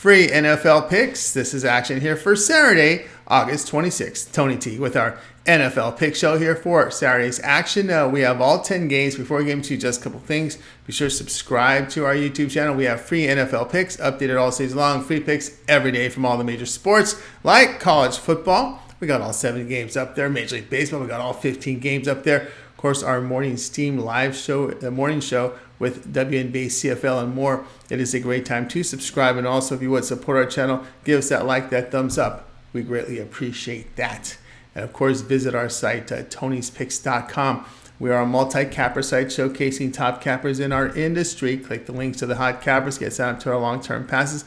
Free NFL picks. This is action here for Saturday, August 26th. Tony T with our NFL pick show here for Saturday's action. We have all 10 games. Before we get into just a couple things, be sure to subscribe to our YouTube channel. We have free NFL picks updated all season long. Free picks every day from all the major sports like college football. We got all 7 games up there. Major League Baseball, we got all 15 games up there. Of course, our morning Steam live show, the morning show with WNBA, CFL, and more. It is a great time to subscribe. And also, if you would support our channel, give us that like, that thumbs up. We greatly appreciate that. And of course, visit our site, tonyspicks.com. We are a multi-capper site showcasing top cappers in our industry. Click the links to the hot cappers, get signed up to our long-term passes.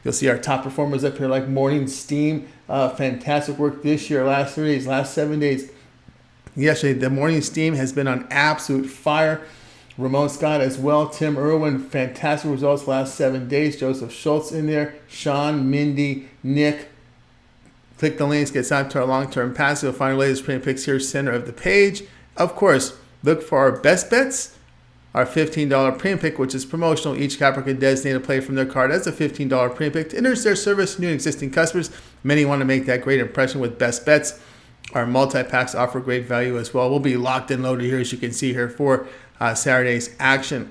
You'll see our top performers up here like Morning Steam. Fantastic work this year, last 3 days, last 7 days. Yesterday, the Morning Steam has been on absolute fire. Ramon Scott as well. Tim Irwin, fantastic results last 7 days. Joseph Schultz in there. Sean, Mindy, Nick. Click the links, get signed up to our long-term pass. You'll find our latest premium picks here, center of the page. Of course, look for our best bets. Our $15 premium pick, which is promotional. Each capper can designate a player from their card as a $15 premium pick to introduce their service to new and existing customers. Many want to make that great impression with best bets. Our multi-packs offer great value as well. We'll be locked and loaded here, as you can see here, for Saturday's action.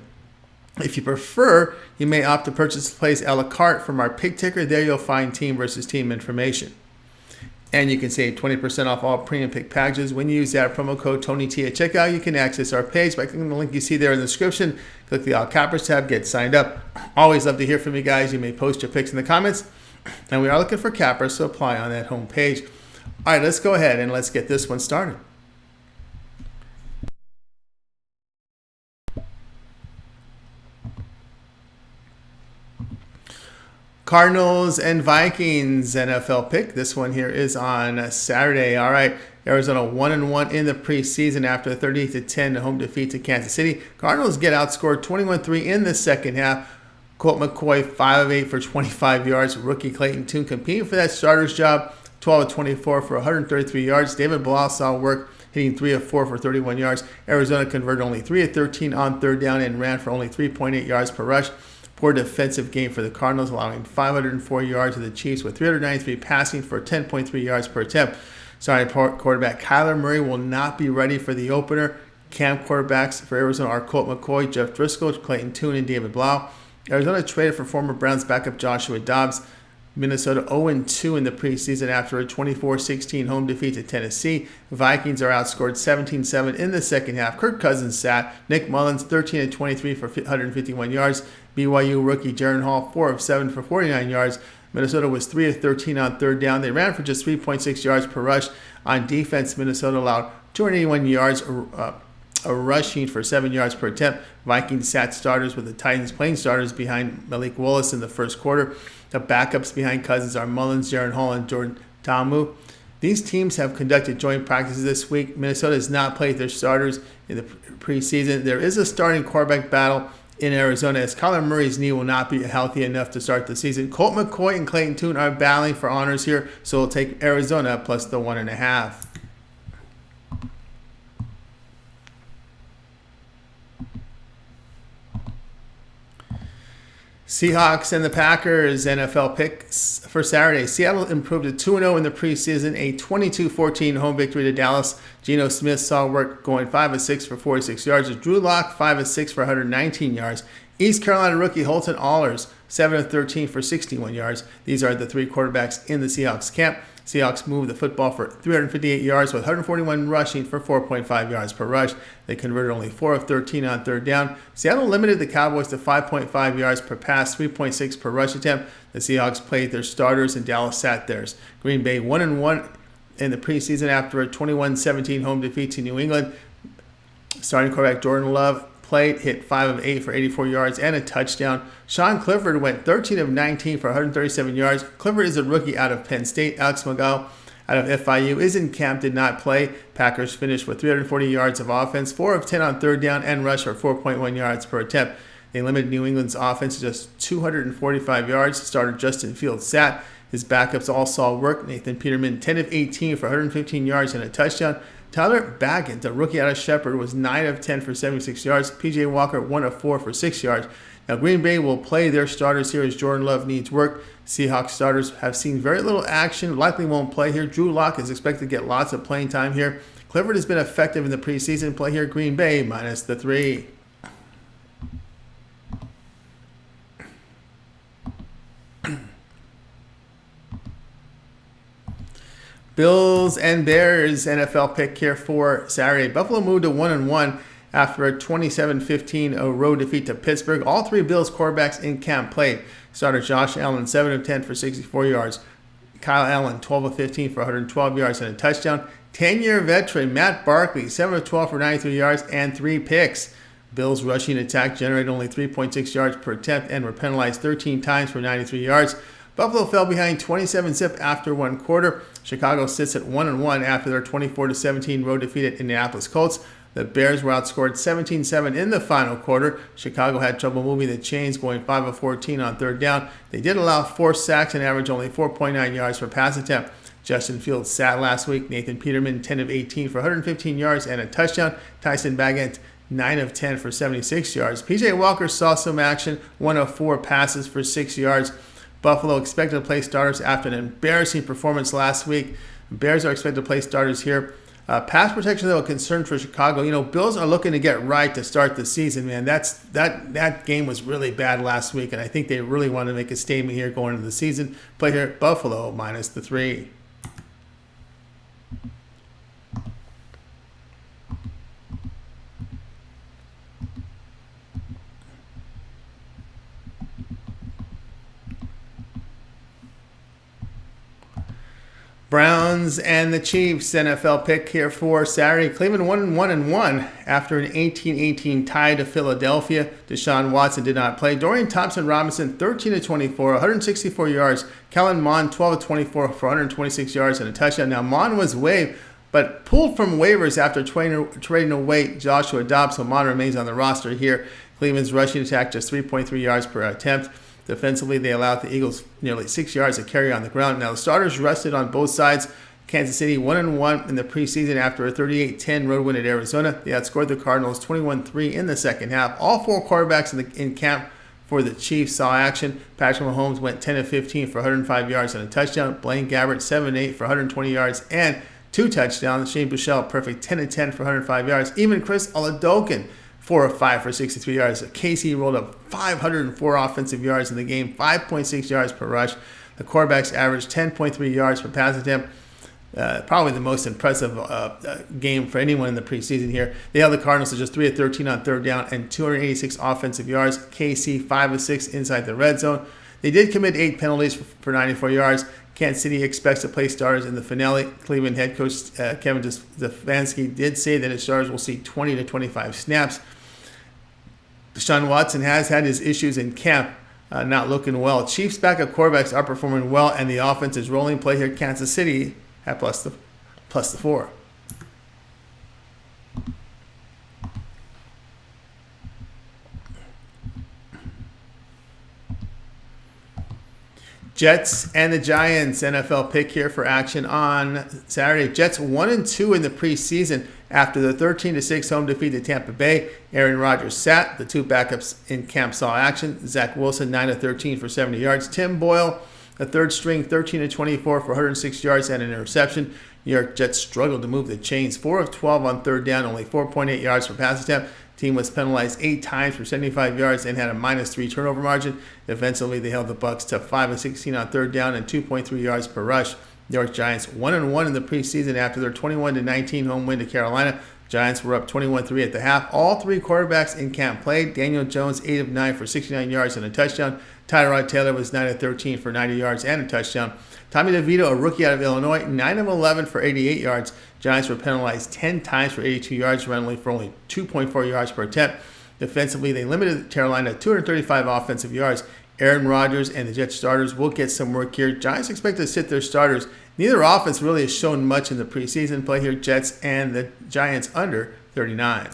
If you prefer, you may opt to purchase plays a la carte from our pick ticker. There you'll find team versus team information. And you can save 20% off all premium pick packages when you use that promo code TonyT at checkout. You can access our page by clicking the link you see there in the description. Click the All Cappers tab, get signed up. Always love to hear from you guys. You may post your picks in the comments. And we are looking for cappers, so apply on that home page. All right, let's go ahead and let's get this one started. Cardinals and Vikings NFL pick. This one here is on Saturday. All right, Arizona 1-1 in the preseason after a 38-10 home defeat to Kansas City. Cardinals get outscored 21-3 in the second half. Colt McCoy 5 of 8 for 25 yards. Rookie Clayton Tune competing for that starter's job. 12 of 24 for 133 yards. David Blau saw work, hitting 3 of 4 for 31 yards. Arizona converted only 3 of 13 on third down and ran for only 3.8 yards per rush. Poor defensive game for the Cardinals, allowing 504 yards to the Chiefs with 393 passing for 10.3 yards per attempt. Starting quarterback Kyler Murray will not be ready for the opener. Camp quarterbacks for Arizona are Colt McCoy, Jeff Driscoll, Clayton Tune, and David Blau. Arizona traded for former Browns backup Joshua Dobbs. Minnesota 0-2 in the preseason after a 24-16 home defeat to Tennessee. Vikings are outscored 17-7 in the second half. Kirk Cousins sat. Nick Mullins 13 of 23 for 151 yards. BYU rookie Jaren Hall 4 of 7 for 49 yards. Minnesota was 3 of 13 on third down. They ran for just 3.6 yards per rush. On defense, Minnesota allowed 281 yards a rushing for 7 yards per attempt. Vikings sat starters with the Titans playing starters behind Malik Willis in the first quarter. The backups behind Cousins are Mullins, Jaren Hall, and Jordan Ta'amu. These teams have conducted joint practices this week. Minnesota has not played their starters in the preseason. There is a starting quarterback battle in Arizona as Kyler Murray's knee will not be healthy enough to start the season. Colt McCoy and Clayton Tune are battling for honors here, so we'll take Arizona plus the 1.5. Seahawks and the Packers NFL picks for Saturday. Seattle improved to 2-0 in the preseason, a 22-14 home victory to Dallas. Geno Smith saw work going 5 of 6 for 46 yards. Drew Lock 5 of 6 for 119 yards. East Carolina rookie Holton Ahlers 7 of 13 for 61 yards. These are the 3 quarterbacks in the Seahawks camp. Seahawks moved the football for 358 yards with 141 rushing for 4.5 yards per rush. They converted only 4 of 13 on third down. Seattle limited the Cowboys to 5.5 yards per pass, 3.6 per rush attempt. The Seahawks played their starters and Dallas sat theirs. Green Bay 1-1 in the preseason after a 21-17 home defeat to New England. Starting quarterback Jordan Love hit 5 of 8 for 84 yards and a touchdown. Sean Clifford went 13 of 19 for 137 yards. Clifford is a rookie out of Penn State. Alex Magal out of FIU is in camp, did not play. Packers finished with 340 yards of offense, 4 of 10 on third down, and rushed for 4.1 yards per attempt. They limited New England's offense to just 245 yards. Starter Justin Fields sat. His backups all saw work. Nathan Peterman 10 of 18 for 115 yards and a touchdown. Tyler Baggett, the rookie out of Shepherd, was 9 of 10 for 76 yards. P.J. Walker, 1 of 4 for 6 yards. Now, Green Bay will play their starters here as Jordan Love needs work. Seahawks starters have seen very little action, likely won't play here. Drew Lock is expected to get lots of playing time here. Clifford has been effective in the preseason. Play here, Green Bay, minus the 3. Bills and Bears NFL pick here for Saturday. Buffalo moved to 1-1 after a 27-15 road defeat to Pittsburgh. All three Bills quarterbacks in camp played. Starter Josh Allen, 7 of 10 for 64 yards. Kyle Allen, 12 of 15 for 112 yards and a touchdown. 10-year veteran Matt Barkley, 7 of 12 for 93 yards and 3 picks. Bills rushing attack generated only 3.6 yards per attempt and were penalized 13 times for 93 yards. Buffalo fell behind 27-zip after one quarter. Chicago sits at 1-1 after their 24-17 road defeat at Indianapolis Colts. The Bears were outscored 17-7 in the final quarter. Chicago had trouble moving the chains, going 5 of 14 on third down. They did allow 4 sacks and average only 4.9 yards per pass attempt. Justin Fields sat last week. Nathan Peterman, 10 of 18 for 115 yards and a touchdown. Tyson Bagent, 9 of 10 for 76 yards. P.J. Walker saw some action, 1 of 4 passes for 6 yards. Buffalo expected to play starters after an embarrassing performance last week. Bears are expected to play starters here. Pass protection, though, a concern for Chicago. You know, Bills are looking to get right to start the season, man. That game was really bad last week, and I think they really want to make a statement here going into the season. Play here at Buffalo, minus the 3. Browns and the Chiefs NFL pick here for Saturday. Cleveland 1-1 after an 18-18 tie to Philadelphia. Deshaun Watson did not play. Dorian Thompson-Robinson 13-24, 164 yards. Kellen Mond 12-24 for 126 yards and a touchdown. Now Mond was waived, but pulled from waivers after trading away Joshua Dobbs, so Mond remains on the roster here. Cleveland's rushing attack just 3.3 yards per attempt. Defensively, they allowed the Eagles nearly 6 yards to carry on the ground. Now, the starters rested on both sides. Kansas City 1-1 in the preseason after a 38-10 road win at Arizona. They outscored the Cardinals 21-3 in the second half. All 4 quarterbacks in camp for the Chiefs saw action. Patrick Mahomes went 10 of 15 for 105 yards and a touchdown. Blaine Gabbert 7-8 for 120 yards and 2 touchdowns. Shane Buechele perfect 10 of 10 for 105 yards. Even Chris Oladokun 4 of 5 for 63 yards. KC rolled up 504 offensive yards in the game, 5.6 yards per rush. The quarterbacks averaged 10.3 yards per pass attempt. Probably the most impressive game for anyone in the preseason here. They held the Cardinals to just 3 of 13 on third down and 286 offensive yards. KC 5 of 6 inside the red zone. They did commit 8 penalties for 94 yards. Kansas City expects to play starters in the finale. Cleveland head coach Kevin Stefanski did say that his starters will see 20 to 25 snaps. Deshaun Watson has had his issues in camp, not looking well. Chiefs backup quarterbacks are performing well, and the offense is rolling. Play here, Kansas City at plus the 4. Jets and the Giants NFL pick here for action on Saturday. Jets 1-2 in the preseason after the 13-6 home defeat to Tampa Bay. Aaron Rodgers sat. The 2 backups in camp saw action. Zach Wilson 9 of 13 for 70 yards. Tim Boyle, the third string, 13-24 for 106 yards and an interception. New York Jets struggled to move the chains. 4 of 12 on third down, only 4.8 yards per pass attempt. Team was penalized 8 times for 75 yards and had a -3 turnover margin. Defensively, they held the Bucs to 5 of 16 on third down and 2.3 yards per rush. New York Giants 1-1 in the preseason after their 21-19 home win to Carolina. Giants were up 21-3 at the half. All 3 quarterbacks in camp played. Daniel Jones 8 of 9 for 69 yards and a touchdown. Tyrod Taylor was 9 of 13 for 90 yards and a touchdown. Tommy DeVito, a rookie out of Illinois, 9 of 11 for 88 yards. Giants were penalized 10 times for 82 yards, randomly for only 2.4 yards per attempt. Defensively, they limited Carolina to 235 offensive yards. Aaron Rodgers and the Jets starters will get some work here. Giants expect to sit their starters. Neither offense really has shown much in the preseason. Play here, Jets and the Giants under 39.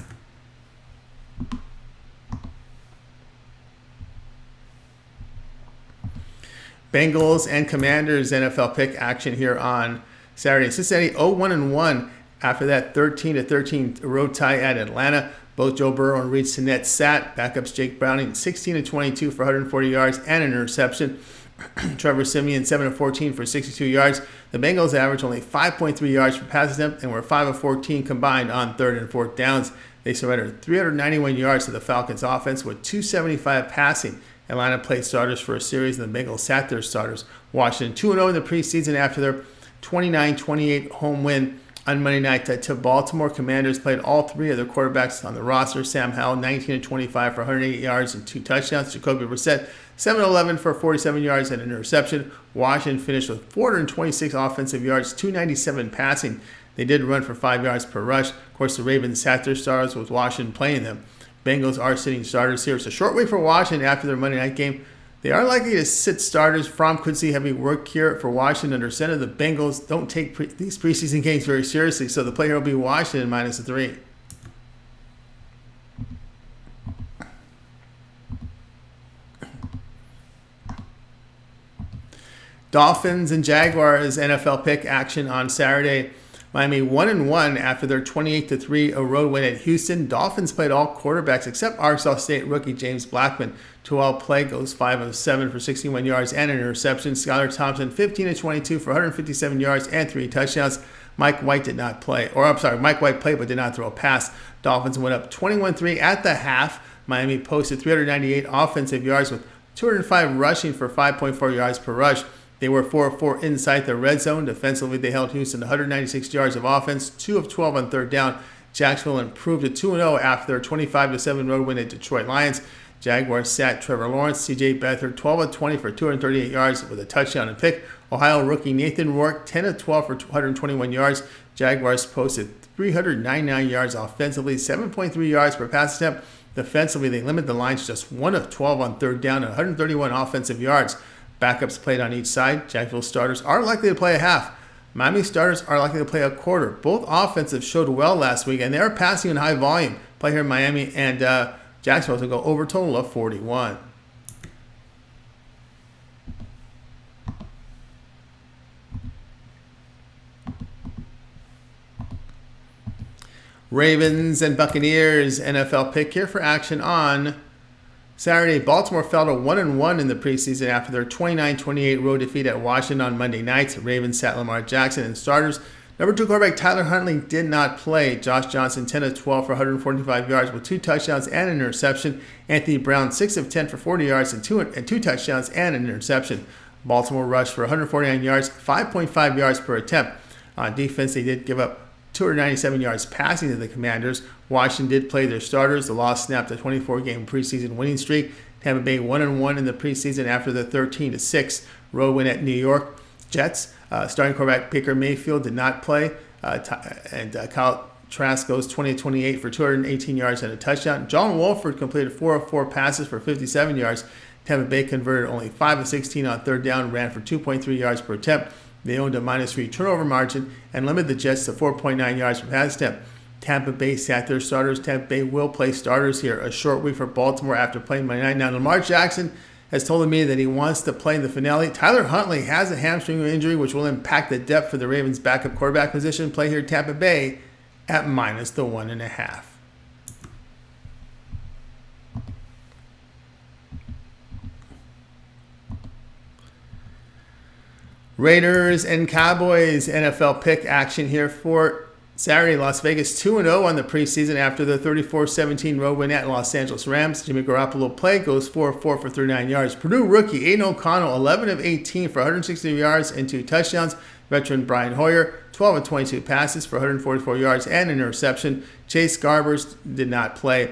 Bengals and Commanders NFL pick action here on Saturday. Cincinnati 0-1-1 After that 13-13 road tie at Atlanta, both Joe Burrow and Reed Sinnett sat. Backups Jake Browning 16-22 for 140 yards and an interception. Trevor Siemian 7-14 for 62 yards. The Bengals averaged only 5.3 yards per pass attempt and were 5-14 combined on third and fourth downs. They surrendered 391 yards to the Falcons offense with 275 passing. Atlanta played starters for a series and the Bengals sat their starters. Washington 2-0 in the preseason after their 29-28 home win on Monday night to Baltimore. Commanders played all three of their quarterbacks on the roster. Sam Howell 19-25 for 108 yards and 2 touchdowns. Jacoby Brissett 7-11 for 47 yards and an interception. Washington finished with 426 offensive yards, 297 passing. They did run for 5 yards per rush. Of course, the Ravens sat their starters with Washington playing them. Bengals are sitting starters here. It's a short week for Washington after their Monday night game. They are likely to sit starters. Fromm could see heavy work here for Washington under center. The Bengals don't take these preseason games very seriously, so the play here will be Washington -3. Dolphins and Jaguars NFL pick action on Saturday. Miami 1-1 after their 28-3 road win at Houston. Dolphins played all quarterbacks except Arkansas State rookie James Blackman. 2-all play goes 5 of 7 for 61 yards and an interception. Skylar Thompson 15-22 for 157 yards and 3 touchdowns. Mike White played but did not throw a pass. Dolphins went up 21-3 at the half. Miami posted 398 offensive yards with 205 rushing for 5.4 yards per rush. They were 4 of 4 inside the red zone. Defensively, they held Houston to 196 yards of offense, 2 of 12 on third down. Jacksonville improved to 2-0 after their 25-7 road win at Detroit Lions. Jaguars sat Trevor Lawrence, C.J. Beathard 12 of 20 for 238 yards with a touchdown and pick. Ohio rookie Nathan Rourke 10 of 12 for 121 yards. Jaguars posted 399 yards offensively, 7.3 yards per pass attempt. Defensively, they limited the lines to just 1 of 12 on third down and 131 offensive yards. Backups played on each side. Jacksonville starters are likely to play a half. Miami starters are likely to play a quarter. Both offensives showed well last week, and they are passing in high volume. Play here in Miami, and Jacksonville will go over a total of 41. Ravens and Buccaneers NFL pick here for action on Saturday. Baltimore fell to 1-1 in the preseason after their 29-28 road defeat at Washington on Monday night. Ravens sat Lamar Jackson and starters. Number 2 quarterback Tyler Huntley did not play. Josh Johnson 10 of 12 for 145 yards with 2 touchdowns and an interception. Anthony Brown 6 of 10 for 40 yards and 2 touchdowns and an interception. Baltimore rushed for 149 yards, 5.5 yards per attempt. On defense, they did give up 297 yards passing to the Commanders. Washington did play their starters. The loss snapped a 24-game preseason winning streak. Tampa Bay 1-1 in the preseason after the 13-6 road win at New York. Jets starting quarterback Baker Mayfield did not play, and Kyle Trask goes 20-28 for 218 yards and a touchdown. John Wolford completed 4 of 4 passes for 57 yards. Tampa Bay converted only 5 of 16 on third down, ran for 2.3 yards per attempt. They owned a -3 turnover margin and limited the Jets to 4.9 yards per pass attempt. Tampa Bay sat their starters. Tampa Bay will play starters here. A short week for Baltimore after playing Monday night. Now, Lamar Jackson has told me that he wants to play in the finale. Tyler Huntley has a hamstring injury, which will impact the depth for the Ravens' backup quarterback position. Play here Tampa Bay at -1.5. Raiders and Cowboys NFL pick action here for Saturday. Las Vegas 2-0 on the preseason after the 34-17 road win at Los Angeles Rams. Jimmy Garoppolo play goes 4 of 4 for 39 yards. Purdue rookie Aiden O'Connell 11 of 18 for 160 yards and 2 touchdowns. Veteran Brian Hoyer 12 of 22 passes for 144 yards and an interception. Chase Garbers did not play.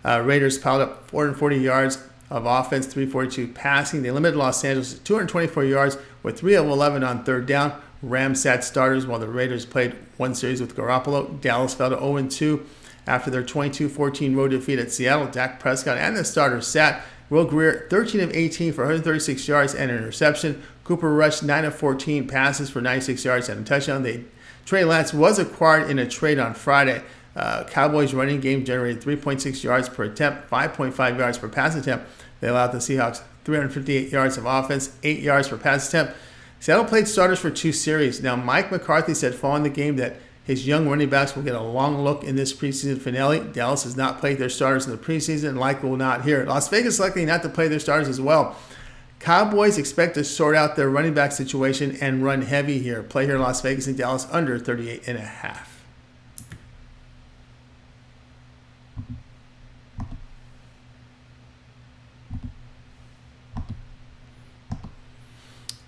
Raiders piled up 440 yards of offense, 342 passing. They limited Los Angeles to 224 yards with 3 of 11 on third down. Rams sat starters while the Raiders played one series with Garoppolo. Dallas fell to 0-2 after their 22-14 road defeat at Seattle. Dak Prescott and the starters sat. Will Greer 13 of 18 for 136 yards and an interception. Cooper rushed 9 of 14 passes for 96 yards and a touchdown. Trey Lance was acquired in a trade on Friday. Cowboys running game generated 3.6 yards per attempt, 5.5 yards per pass attempt. They allowed the Seahawks 358 yards of offense, 8 yards per pass attempt. Seattle played starters for 2 series. Now, Mike McCarthy said following the game that His young running backs will get a long look in this preseason finale. Dallas has not played their starters in the preseason and likely will not here. Las Vegas likely not to play their starters as well. Cowboys expect to sort out their running back situation and run heavy here. Play here Las Vegas and Dallas under 38.5.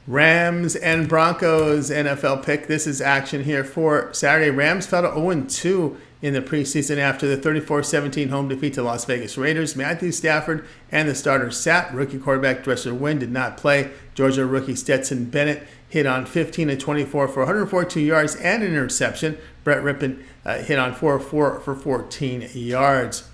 Rams and Broncos NFL pick. This is action here for Saturday. Rams fell to 0-2 in the preseason after the 34-17 home defeat to Las Vegas Raiders. Matthew Stafford and the starters sat. Rookie quarterback Dresser Wynn did not play. Georgia rookie Stetson Bennett hit on 15-24 for 142 yards and an interception. Brett Rippon hit on 4-4 for 14 yards.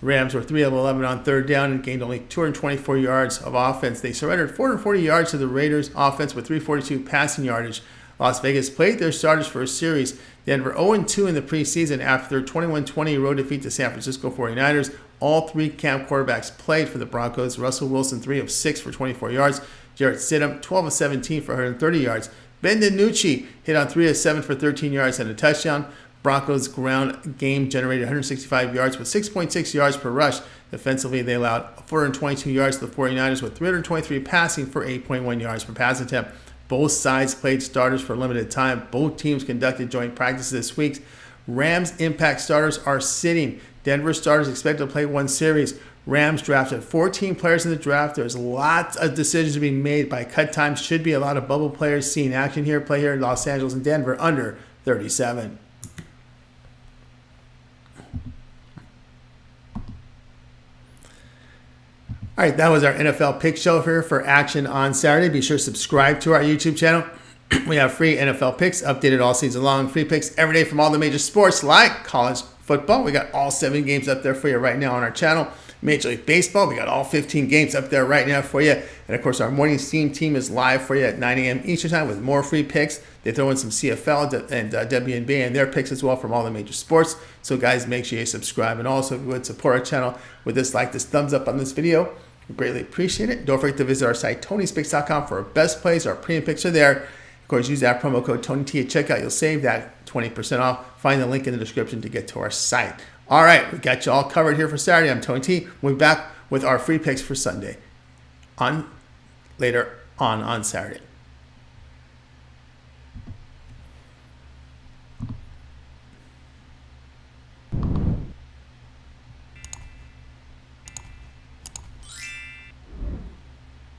Rams were 3 of 11 on third down and gained only 224 yards of offense. They surrendered 440 yards to the Raiders offense with 342 passing yardage. Las Vegas played their starters for a series. Denver 0-2 in the preseason after their 21-20 road defeat to San Francisco 49ers. All three camp quarterbacks played for the Broncos. Russell Wilson 3 of 6 for 24 yards. Jarrett Stidham 12 of 17 for 130 yards. Ben DiNucci hit on 3 of 7 for 13 yards and a touchdown. Broncos ground game generated 165 yards with 6.6 yards per rush. Defensively, they allowed 422 yards to the 49ers with 323 passing for 8.1 yards per pass attempt. Both sides played starters for a limited time. Both teams conducted joint practices this week. Rams impact starters are sitting. Denver starters expected to play one series. Rams drafted 14 players in the draft. There's lots of decisions to be made by cut times. Should be a lot of bubble players seeing action here. Play here in Los Angeles and Denver under 37. All right, that was our NFL pick show here for action on Saturday. Be sure to subscribe to our YouTube channel. We have free NFL picks updated all season long. Free picks every day from all the major sports like college football. We got all 7 games up there for you right now on our channel. Major League Baseball, we got all 15 games up there right now for you. And, of course, our morning steam team is live for you at 9 a.m. Eastern Time with more free picks. They throw in some CFL and WNBA and their picks as well from all the major sports. So, guys, make sure you subscribe. And also, if you would support our channel with this thumbs up on this video, we greatly appreciate it. Don't forget to visit our site, Tony'sPicks.com, for our best plays. Our premium picks are there. Of course, use that promo code TonyT at checkout. You'll save that 20% off. Find the link in the description to get to our site. All right, we got you all covered here for Saturday. I'm Tony T. We'll be back with our free picks for Sunday later on Saturday.